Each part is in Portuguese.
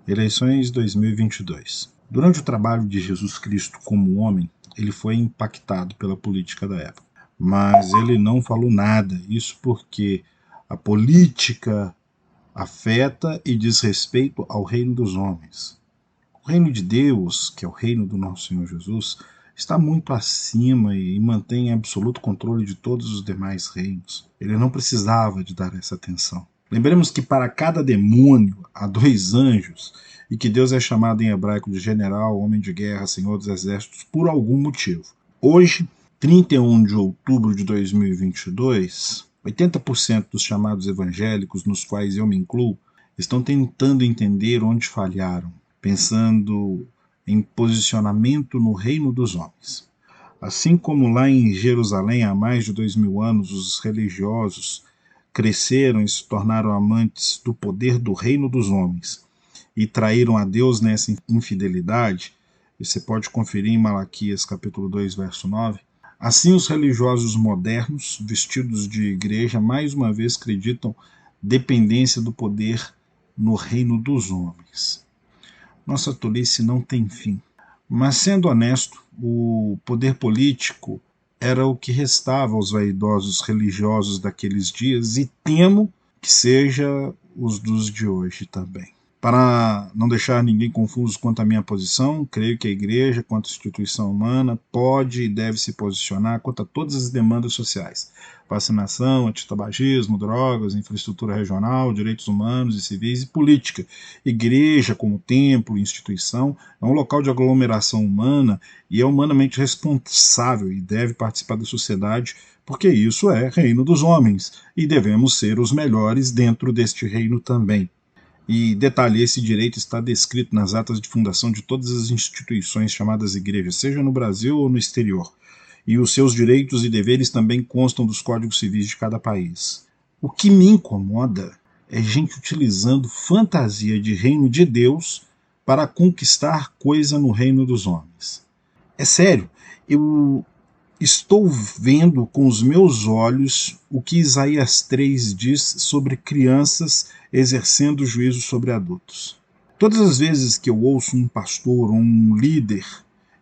Eleições 2022. Durante o trabalho de Jesus Cristo como homem, ele foi impactado pela política da época. Mas ele não falou nada. Isso porque a política afeta e diz respeito ao reino dos homens. O reino de Deus, que é o reino do nosso Senhor Jesus, está muito acima e mantém absoluto controle de todos os demais reinos. Ele não precisava de dar essa atenção. Lembremos que para cada demônio há dois anjos e que Deus é chamado em hebraico de general, homem de guerra, senhor dos exércitos, por algum motivo. Hoje, 31 de outubro de 2022, 80% dos chamados evangélicos, nos quais eu me incluo, estão tentando entender onde falharam, pensando em posicionamento no reino dos homens. Assim como lá em Jerusalém, há mais de 2000 anos, os religiosos cresceram e se tornaram amantes do poder do reino dos homens e traíram a Deus nessa infidelidade, e você pode conferir em Malaquias capítulo 2, verso 9, assim os religiosos modernos, vestidos de igreja, mais uma vez acreditam dependência do poder no reino dos homens. Nossa tolice não tem fim. Mas, sendo honesto, o poder político era o que restava aos vaidosos religiosos daqueles dias e temo que seja os dos de hoje também. Para não deixar ninguém confuso quanto à minha posição, creio que a igreja, quanto instituição humana, pode e deve se posicionar quanto a todas as demandas sociais. Vacinação, antitabagismo, drogas, infraestrutura regional, direitos humanos e civis e política. Igreja, como templo e instituição, é um local de aglomeração humana e é humanamente responsável e deve participar da sociedade, porque isso é reino dos homens e devemos ser os melhores dentro deste reino também. E detalhe, esse direito está descrito nas atas de fundação de todas as instituições chamadas igrejas, seja no Brasil ou no exterior. E os seus direitos e deveres também constam dos códigos civis de cada país. O que me incomoda é gente utilizando fantasia de reino de Deus para conquistar coisa no reino dos homens. É sério, eu estou vendo com os meus olhos o que Isaías 3 diz sobre crianças exercendo juízo sobre adultos. Todas as vezes que eu ouço um pastor ou um líder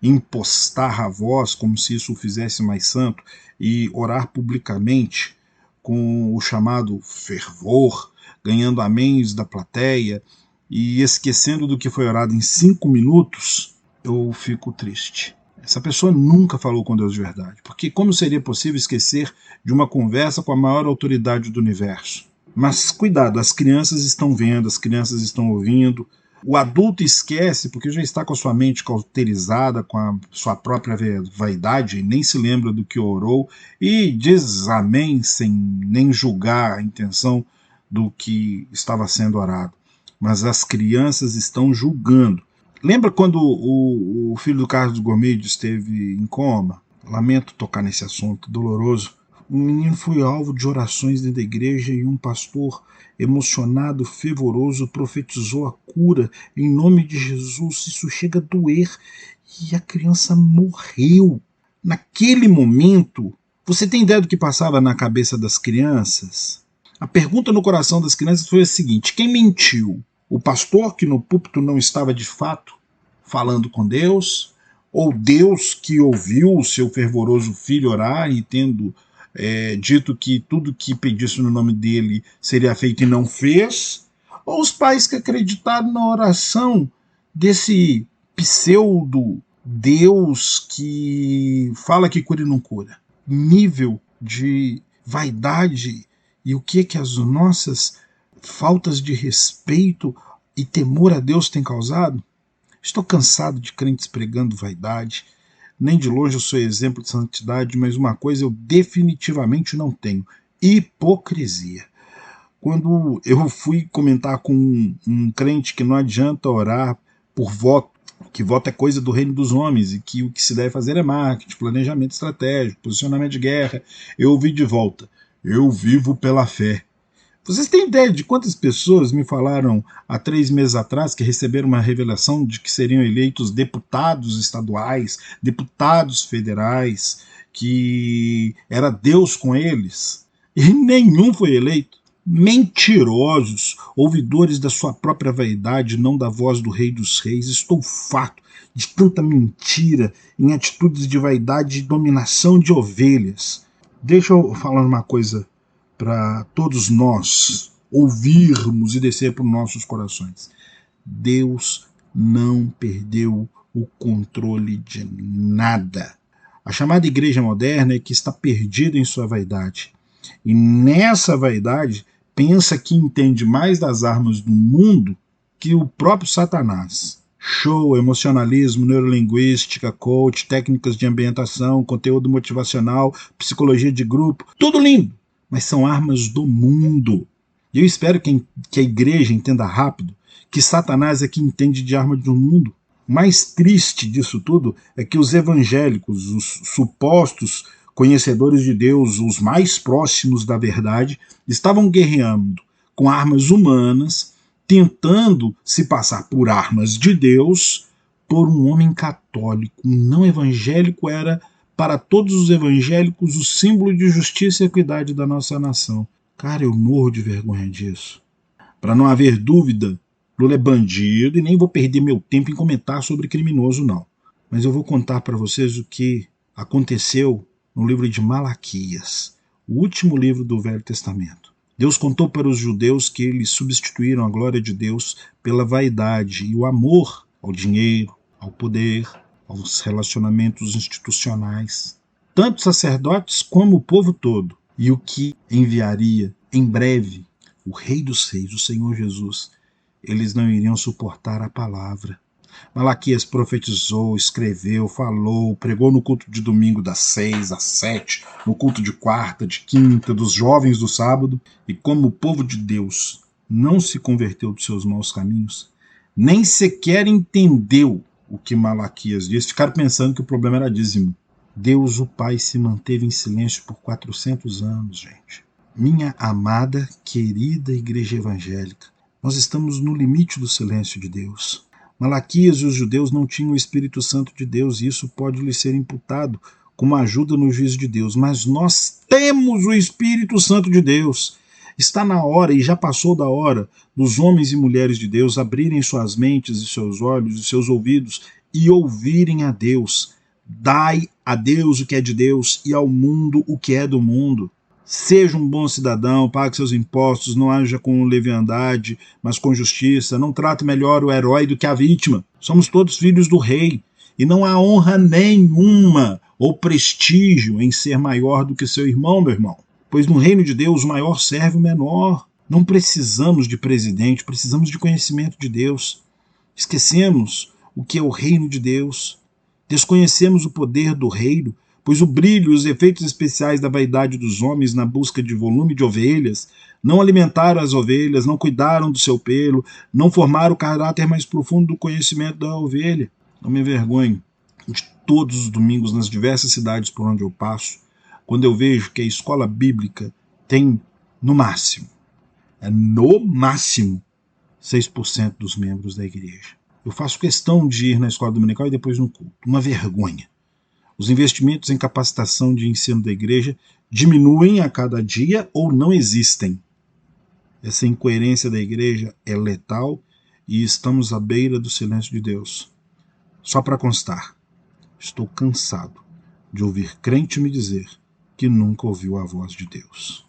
impostar a voz como se isso o fizesse mais santo e orar publicamente com o chamado fervor, ganhando améns da plateia e esquecendo do que foi orado em 5 minutos, eu fico triste. Essa pessoa nunca falou com Deus de verdade, porque como seria possível esquecer de uma conversa com a maior autoridade do universo? Mas cuidado, as crianças estão vendo, as crianças estão ouvindo. O adulto esquece porque já está com a sua mente cauterizada, com a sua própria vaidade, e nem se lembra do que orou, e diz amém sem nem julgar a intenção do que estava sendo orado. Mas as crianças estão julgando. Lembra quando o filho do Carlos Gomes esteve em coma? Lamento tocar nesse assunto doloroso. O menino foi alvo de orações dentro da igreja e um pastor emocionado, fervoroso, profetizou a cura em nome de Jesus. Isso chega a doer e a criança morreu. Naquele momento, você tem ideia do que passava na cabeça das crianças? A pergunta no coração das crianças foi a seguinte: quem mentiu? O pastor que no púlpito não estava de fato falando com Deus? Ou Deus que ouviu o seu fervoroso filho orar e tendo dito que tudo que pedisse no nome dele seria feito e não fez? Ou os pais que acreditaram na oração desse pseudo Deus que fala que cura e não cura? Nível de vaidade e o que as nossas faltas de respeito e temor a Deus têm causado? Estou cansado de crentes pregando vaidade. Nem de longe eu sou exemplo de santidade, mas uma coisa eu definitivamente não tenho: hipocrisia. Quando eu fui comentar com um crente que não adianta orar por voto, que voto é coisa do reino dos homens e que o que se deve fazer é marketing, planejamento estratégico, posicionamento de guerra, eu ouvi de volta: eu vivo pela fé. Vocês têm ideia de quantas pessoas me falaram há 3 meses atrás que receberam uma revelação de que seriam eleitos deputados estaduais, deputados federais, que era Deus com eles, e nenhum foi eleito? Mentirosos, ouvidores da sua própria vaidade, não da voz do Rei dos Reis. Estou farto de tanta mentira em atitudes de vaidade e dominação de ovelhas. Deixa eu falar uma coisa para todos nós ouvirmos e descer para os nossos corações. Deus não perdeu o controle de nada. A chamada igreja moderna é que está perdida em sua vaidade. E nessa vaidade pensa que entende mais das armas do mundo que o próprio Satanás. Show, emocionalismo, neurolinguística, coach, técnicas de ambientação, conteúdo motivacional, psicologia de grupo, tudo lindo, mas são armas do mundo. E eu espero que a igreja entenda rápido que Satanás é que entende de arma do mundo. O mais triste disso tudo é que os evangélicos, os supostos conhecedores de Deus, os mais próximos da verdade, estavam guerreando com armas humanas, tentando se passar por armas de Deus por um homem católico. Um não evangélico era, para todos os evangélicos, o símbolo de justiça e equidade da nossa nação. Cara, eu morro de vergonha disso. Para não haver dúvida, Lula é bandido e nem vou perder meu tempo em comentar sobre criminoso, não. Mas eu vou contar para vocês o que aconteceu no livro de Malaquias, o último livro do Velho Testamento. Deus contou para os judeus que eles substituíram a glória de Deus pela vaidade e o amor ao dinheiro, ao poder, aos relacionamentos institucionais. Tanto sacerdotes como o povo todo. E o que enviaria em breve o Rei dos Reis, o Senhor Jesus, eles não iriam suportar a palavra. Malaquias profetizou, escreveu, falou, pregou no culto de domingo das 6 às 7, no culto de quarta, de quinta, dos jovens do sábado, e como o povo de Deus não se converteu dos seus maus caminhos, nem sequer entendeu o que Malaquias disse, ficaram pensando que o problema era dízimo. Deus, o Pai, se manteve em silêncio por 400 anos, gente. Minha amada, querida igreja evangélica, nós estamos no limite do silêncio de Deus. Malaquias e os judeus não tinham o Espírito Santo de Deus, e isso pode lhes ser imputado como ajuda no juízo de Deus. Mas nós temos o Espírito Santo de Deus. Está na hora, e já passou da hora, dos homens e mulheres de Deus abrirem suas mentes e seus olhos e seus ouvidos e ouvirem a Deus. Dai a Deus o que é de Deus e ao mundo o que é do mundo. Seja um bom cidadão, pague seus impostos, não haja com leviandade, mas com justiça. Não trate melhor o herói do que a vítima. Somos todos filhos do rei, e não há honra nenhuma ou prestígio em ser maior do que seu irmão, meu irmão. Pois no reino de Deus o maior serve o menor. Não precisamos de presidente, precisamos de conhecimento de Deus. Esquecemos o que é o reino de Deus. Desconhecemos o poder do reino, pois o brilho e os efeitos especiais da vaidade dos homens na busca de volume de ovelhas não alimentaram as ovelhas, não cuidaram do seu pelo, não formaram o caráter mais profundo do conhecimento da ovelha. Não me envergonho de todos os domingos nas diversas cidades por onde eu passo, quando eu vejo que a escola bíblica tem, no máximo, 6% dos membros da igreja. Eu faço questão de ir na escola dominical e depois no culto. Uma vergonha. Os investimentos em capacitação de ensino da igreja diminuem a cada dia ou não existem. Essa incoerência da igreja é letal e estamos à beira do silêncio de Deus. Só para constar, estou cansado de ouvir crente me dizer que nunca ouviu a voz de Deus.